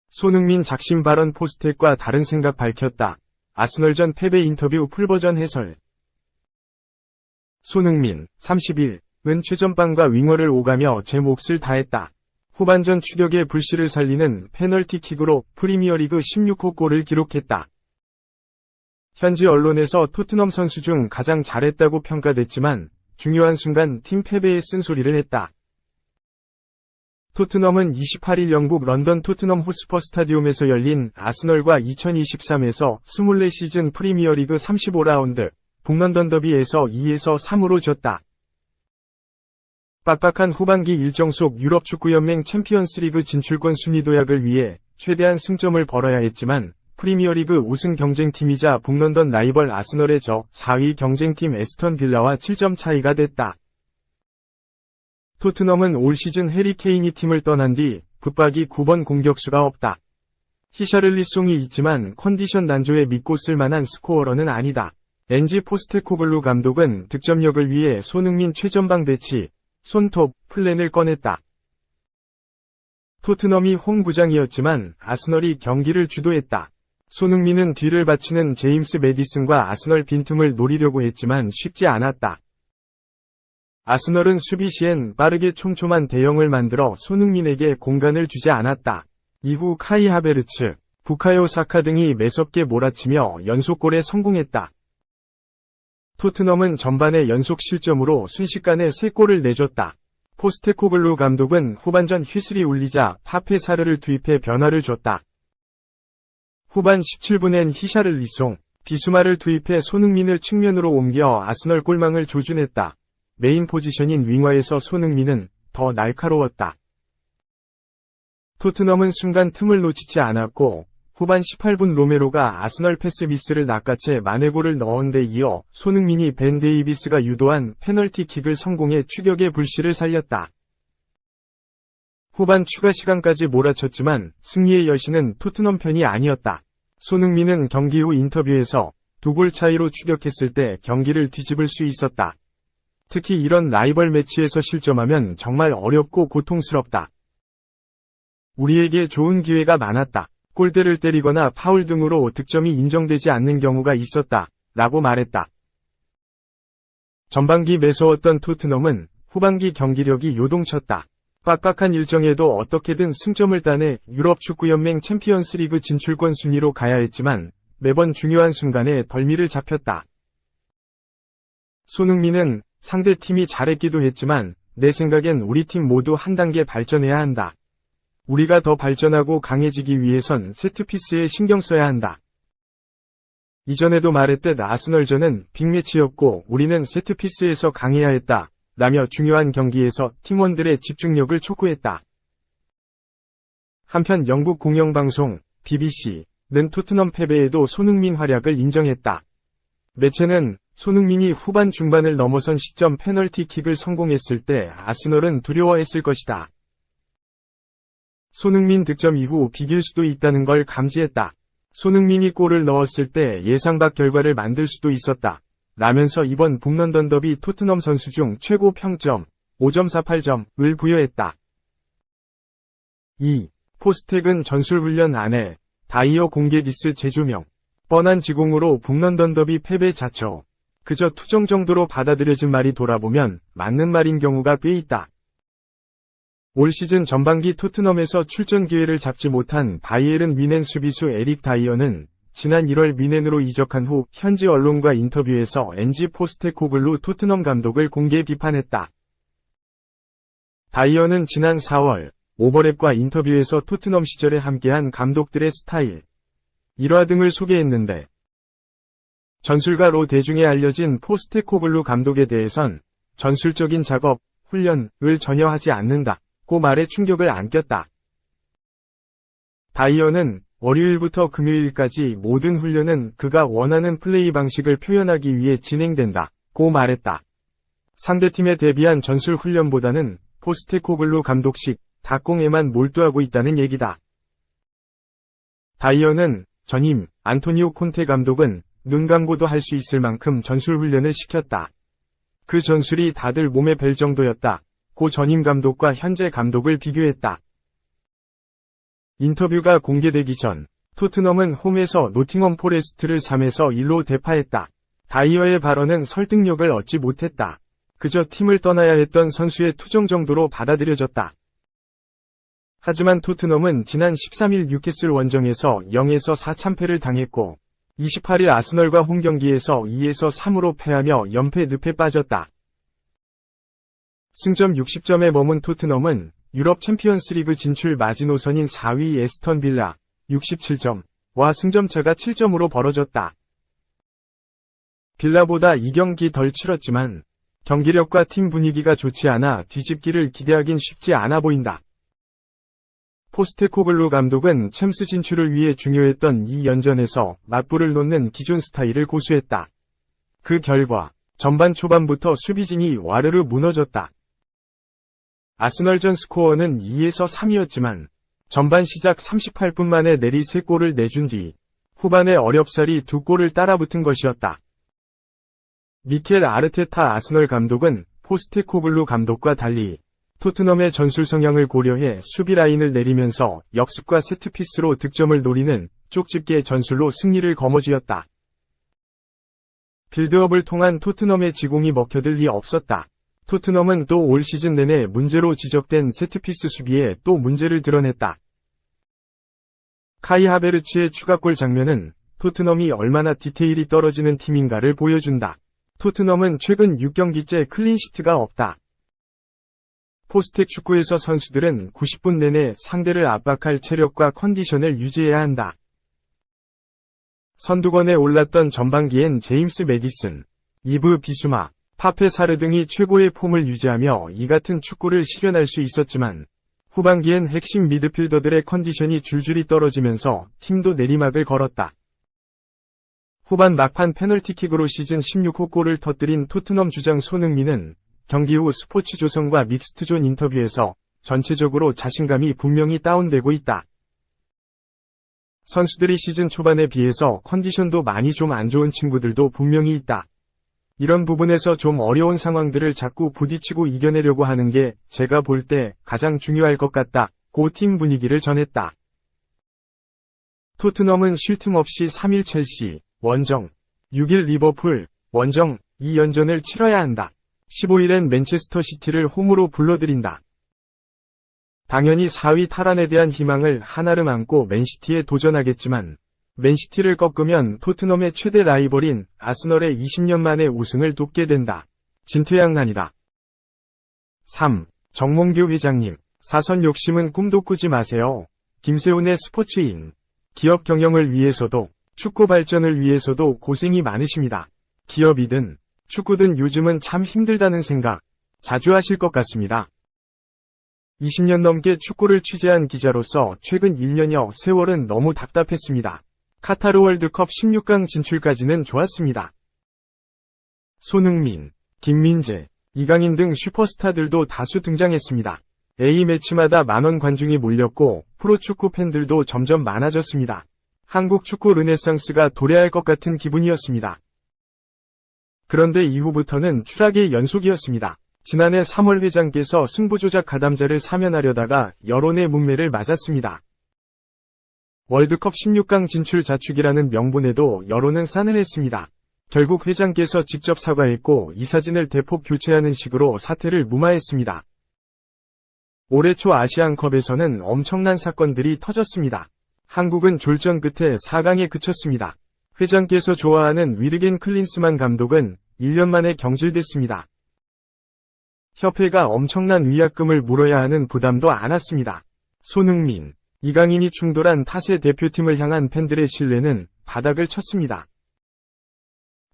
손흥민 작심 발언 포스텍과 다른 생각 밝혔다. 아스널전 패배 인터뷰 풀버전 해설. 손흥민, 30일,은 최전방과 윙어를 오가며 제 몫을 다했다. 후반전 추격의 불씨를 살리는 페널티킥으로 프리미어리그 16호 골을 기록했다. 현지 언론에서 토트넘 선수 중 가장 잘했다고 평가됐지만 중요한 순간 팀 패배에 쓴소리를 했다. 토트넘은 28일 영국 런던 토트넘 호스퍼 스타디움에서 열린 아스널과 2023에서 24시즌 프리미어리그 35라운드 북런던 더비에서 2-3으로 졌다. 빡빡한 후반기 일정 속 유럽축구연맹 챔피언스리그 진출권 순위 도약을 위해 최대한 승점을 벌어야 했지만 프리미어리그 우승 경쟁팀이자 북런던 라이벌 아스널에 져 4위 경쟁팀 에스턴 빌라와 7점 차이가 됐다. 토트넘은 올 시즌 해리 케인이 팀을 떠난 뒤 붙박이 9번 공격수가 없다. 히샤를리송이 있지만 컨디션 난조에 믿고 쓸만한 스코어러는 아니다. 엔지 포스테코글루 감독은 득점력을 위해 손흥민 최전방 배치, 손톱, 플랜을 꺼냈다. 토트넘이 홈구장이었지만 아스널이 경기를 주도했다. 손흥민은 뒤를 받치는 제임스 매디슨과 아스널 빈틈을 노리려고 했지만 쉽지 않았다. 아스널은 수비 시엔 빠르게 촘촘한 대형을 만들어 손흥민에게 공간을 주지 않았다. 이후 카이 하베르츠, 부카요 사카 등이 매섭게 몰아치며 연속골에 성공했다. 토트넘은 전반에 연속 실점으로 순식간에 3골을 내줬다. 포스테코글루 감독은 후반전 휘슬이 울리자 파페 사르를 투입해 변화를 줬다. 후반 17분엔 히샤를리송, 비수마를 투입해 손흥민을 측면으로 옮겨 아스널 골망을 조준했다. 메인 포지션인 윙어에서 손흥민은 더 날카로웠다. 토트넘은 순간 틈을 놓치지 않았고 후반 18분 로메로가 아스널 패스 미스를 낚아채 만회골을 넣은 데 이어 손흥민이 벤 데이비스가 유도한 페널티킥을 성공해 추격의 불씨를 살렸다. 후반 추가 시간까지 몰아쳤지만 승리의 여신은 토트넘 편이 아니었다. 손흥민은 경기 후 인터뷰에서 2골 차이로 추격했을 때 경기를 뒤집을 수 있었다. 특히 이런 라이벌 매치에서 실점하면 정말 어렵고 고통스럽다. 우리에게 좋은 기회가 많았다. 골대를 때리거나 파울 등으로 득점이 인정되지 않는 경우가 있었다. 라고 말했다. 전반기 매서웠던 토트넘은 후반기 경기력이 요동쳤다. 빡빡한 일정에도 어떻게든 승점을 따내 유럽축구연맹 챔피언스리그 진출권 순위로 가야 했지만 매번 중요한 순간에 덜미를 잡혔다. 손흥민은 상대팀이 잘했기도 했지만 내 생각엔 우리 팀 모두 한 단계 발전해야 한다. 우리가 더 발전하고 강해지기 위해선 세트피스에 신경 써야 한다. 이전에도 말했듯 아스널전은 빅매치였고 우리는 세트피스에서 강해야 했다. 라며 중요한 경기에서 팀원들의 집중력을 촉구했다. 한편 영국 공영방송 BBC는 토트넘 패배에도 손흥민 활약을 인정했다. 매체는 손흥민이 후반 중반을 넘어선 시점 페널티킥을 성공했을 때 아스널은 두려워했을 것이다. 손흥민 득점 이후 비길 수도 있다는 걸 감지했다. 손흥민이 골을 넣었을 때 예상 밖 결과를 만들 수도 있었다. 라면서 이번 북런던 더비 토트넘 선수 중 최고 평점 5.48점을 부여했다. 2. 포스텍은 전술훈련 안에 다이어 공개 디스 재조명. 뻔한 지공으로 북런던 더비 패배 자처. 그저 투정 정도로 받아들여진 말이 돌아보면 맞는 말인 경우가 꽤 있다. 올 시즌 전반기 토트넘에서 출전 기회를 잡지 못한 바이에른 뮌헨 수비수 에릭 다이어는 지난 1월 뮌헨으로 이적한 후 현지 언론과 인터뷰에서 엔지 포스테코글루 토트넘 감독을 공개 비판했다. 다이어는 지난 4월 오버랩과 인터뷰에서 토트넘 시절에 함께한 감독들의 스타일, 일화 등을 소개했는데 전술가로 대중에 알려진 포스테코글루 감독에 대해선 전술적인 작업, 훈련을 전혀 하지 않는다고 말에 충격을 안겼다. 다이어는 월요일부터 금요일까지 모든 훈련은 그가 원하는 플레이 방식을 표현하기 위해 진행된다고 말했다. 상대팀에 대비한 전술 훈련보다는 포스테코글루 감독식 닭공에만 몰두하고 있다는 얘기다. 다이어는 전임 안토니오 콘테 감독은 눈 감고도 할 수 있을 만큼 전술 훈련을 시켰다. 그 전술이 다들 몸에 벨 정도였다. 고 전임 감독과 현재 감독을 비교했다. 인터뷰가 공개되기 전 토트넘은 홈에서 노팅엄 포레스트를 3에서 1로 대파했다. 다이어의 발언은 설득력을 얻지 못했다. 그저 팀을 떠나야 했던 선수의 투정 정도로 받아들여졌다. 하지만 토트넘은 지난 13일 뉴캐슬 원정에서 0에서 4참패를 당했고 28일 아스널과 홈경기에서 2에서 3으로 패하며 연패 늪에 빠졌다. 승점 60점에 머문 토트넘은 유럽 챔피언스리그 진출 마지노선인 4위 에스턴 빌라 67점와 승점차가 7점으로 벌어졌다. 빌라보다 2경기 덜 치렀지만 경기력과 팀 분위기가 좋지 않아 뒤집기를 기대하긴 쉽지 않아 보인다. 포스테코글루 감독은 챔스 진출을 위해 중요했던 이 연전에서 맞불을 놓는 기존 스타일을 고수했다. 그 결과 전반 초반부터 수비진이 와르르 무너졌다. 아스널전 스코어는 2에서 3이었지만 전반 시작 38분 만에 내리 3골을 내준 뒤 후반에 어렵사리 2골을 따라붙은 것이었다. 미켈 아르테타 아스널 감독은 포스테코글루 감독과 달리 토트넘의 전술 성향을 고려해 수비 라인을 내리면서 역습과 세트피스로 득점을 노리는 쪽집게 전술로 승리를 거머쥐었다. 빌드업을 통한 토트넘의 지공이 먹혀들 리 없었다. 토트넘은 또 올 시즌 내내 문제로 지적된 세트피스 수비에 또 문제를 드러냈다. 카이 하베르츠의 추가골 장면은 토트넘이 얼마나 디테일이 떨어지는 팀인가를 보여준다. 토트넘은 최근 6경기째 클린시트가 없다. 포스텍 축구에서 선수들은 90분 내내 상대를 압박할 체력과 컨디션을 유지해야 한다. 선두권에 올랐던 전반기엔 제임스 매디슨, 이브 비수마, 파페 사르 등이 최고의 폼을 유지하며 이 같은 축구를 실현할 수 있었지만 후반기엔 핵심 미드필더들의 컨디션이 줄줄이 떨어지면서 팀도 내리막을 걸었다. 후반 막판 페널티킥으로 시즌 16호 골을 터뜨린 토트넘 주장 손흥민은 경기 후 스포츠조선과 믹스트존 인터뷰에서 전체적으로 자신감이 분명히 다운되고 있다. 선수들이 시즌 초반에 비해서 컨디션도 많이 좀 안 좋은 친구들도 분명히 있다. 이런 부분에서 좀 어려운 상황들을 자꾸 부딪히고 이겨내려고 하는 게 제가 볼 때 가장 중요할 것 같다. 고 팀 분위기를 전했다. 토트넘은 쉴 틈 없이 3일 첼시, 원정, 6일 리버풀, 원정, 2연전을 치러야 한다. 15일엔 맨체스터 시티를 홈으로 불러들인다. 당연히 4위 탈환에 대한 희망을 한아름 안고 맨시티에 도전하겠지만 맨시티를 꺾으면 토트넘의 최대 라이벌인 아스널의 20년 만에 우승을 돕게 된다. 진퇴양난이다. 3. 정몽규 회장님, 사선 욕심은 꿈도 꾸지 마세요. 김세훈의 스포츠인. 기업 경영을 위해서도 축구 발전을 위해서도 고생이 많으십니다. 기업이든 축구든 요즘은 참 힘들다는 생각 자주 하실 것 같습니다. 20년 넘게 축구를 취재한 기자로서 최근 1년여 세월은 너무 답답했습니다. 카타르 월드컵 16강 진출까지는 좋았습니다. 손흥민, 김민재, 이강인 등 슈퍼스타들도 다수 등장했습니다. A매치마다 만원 관중이 몰렸고 프로축구 팬들도 점점 많아졌습니다. 한국 축구 르네상스가 도래할 것 같은 기분이었습니다. 그런데 이후부터는 추락의 연속이었습니다. 지난해 3월 회장께서 승부조작 가담자를 사면하려다가 여론의 문매를 맞았습니다. 월드컵 16강 진출 자축이라는 명분에도 여론은 싸늘했습니다. 결국 회장께서 직접 사과했고 이사진을 대폭 교체하는 식으로 사태를 무마했습니다. 올해 초 아시안컵에서는 엄청난 사건들이 터졌습니다. 한국은 졸전 끝에 4강에 그쳤습니다. 회장께서 좋아하는 위르겐 클린스만 감독은 1년 만에 경질됐습니다. 협회가 엄청난 위약금을 물어야 하는 부담도 안았습니다. 손흥민, 이강인이 충돌한 탓의 대표팀을 향한 팬들의 신뢰는 바닥을 쳤습니다.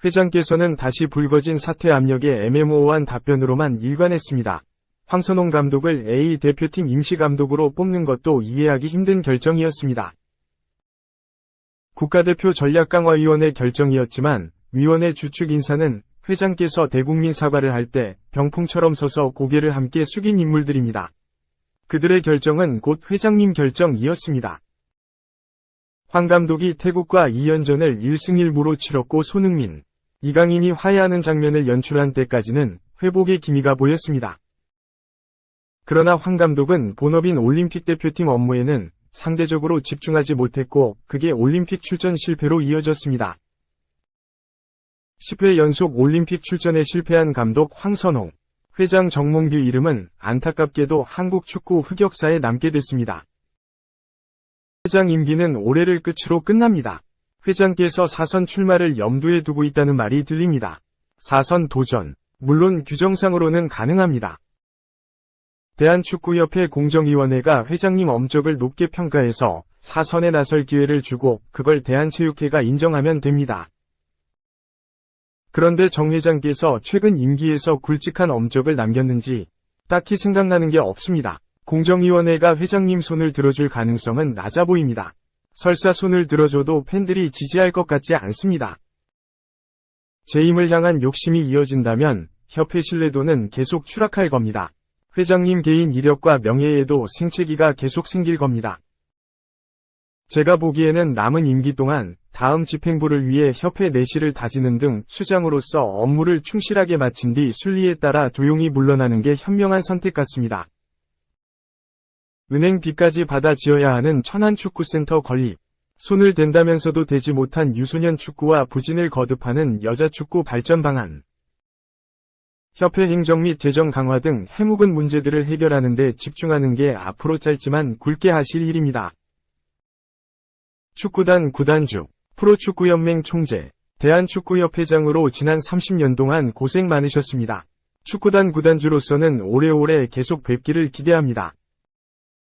회장께서는 다시 불거진 사태 압력에 애매모호한 답변으로만 일관했습니다. 황선홍 감독을 A 대표팀 임시감독으로 뽑는 것도 이해하기 힘든 결정이었습니다. 국가대표 전략강화위원회 결정이었지만 위원회 주축 인사는 회장께서 대국민 사과를 할 때 병풍처럼 서서 고개를 함께 숙인 인물들입니다. 그들의 결정은 곧 회장님 결정이었습니다. 황 감독이 태국과 2연전을 1승 1무로 치렀고 손흥민, 이강인이 화해하는 장면을 연출한 때까지는 회복의 기미가 보였습니다. 그러나 황 감독은 본업인 올림픽 대표팀 업무에는 상대적으로 집중하지 못했고 그게 올림픽 출전 실패로 이어졌습니다. 10회 연속 올림픽 출전에 실패한 감독 황선홍, 회장 정몽규 이름은 안타깝게도 한국 축구 흑역사에 남게 됐습니다. 회장 임기는 올해를 끝으로 끝납니다. 회장께서 사선 출마를 염두에 두고 있다는 말이 들립니다. 사선 도전, 물론 규정상으로는 가능합니다. 대한축구협회 공정위원회가 회장님 엄적을 높게 평가해서 사선에 나설 기회를 주고 그걸 대한체육회가 인정하면 됩니다. 그런데 정 회장께서 최근 임기에서 굵직한 엄적을 남겼는지 딱히 생각나는 게 없습니다. 공정위원회가 회장님 손을 들어줄 가능성은 낮아 보입니다. 설사 손을 들어줘도 팬들이 지지할 것 같지 않습니다. 재임을 향한 욕심이 이어진다면 협회 신뢰도는 계속 추락할 겁니다. 회장님 개인 이력과 명예에도 생채기가 계속 생길 겁니다. 제가 보기에는 남은 임기 동안 다음 집행부를 위해 협회 내실을 다지는 등 수장으로서 업무를 충실하게 마친 뒤 순리에 따라 조용히 물러나는 게 현명한 선택 같습니다. 은행 빚까지 받아 지어야 하는 천안축구센터 건립, 손을 댄다면서도 되지 못한 유소년 축구와 부진을 거듭하는 여자축구 발전 방안, 협회 행정 및 재정 강화 등 해묵은 문제들을 해결하는 데 집중하는 게 앞으로 짧지만 굵게 하실 일입니다. 축구단 구단주, 프로축구연맹 총재, 대한축구협회장으로 지난 30년 동안 고생 많으셨습니다. 축구단 구단주로서는 오래오래 계속 뵙기를 기대합니다.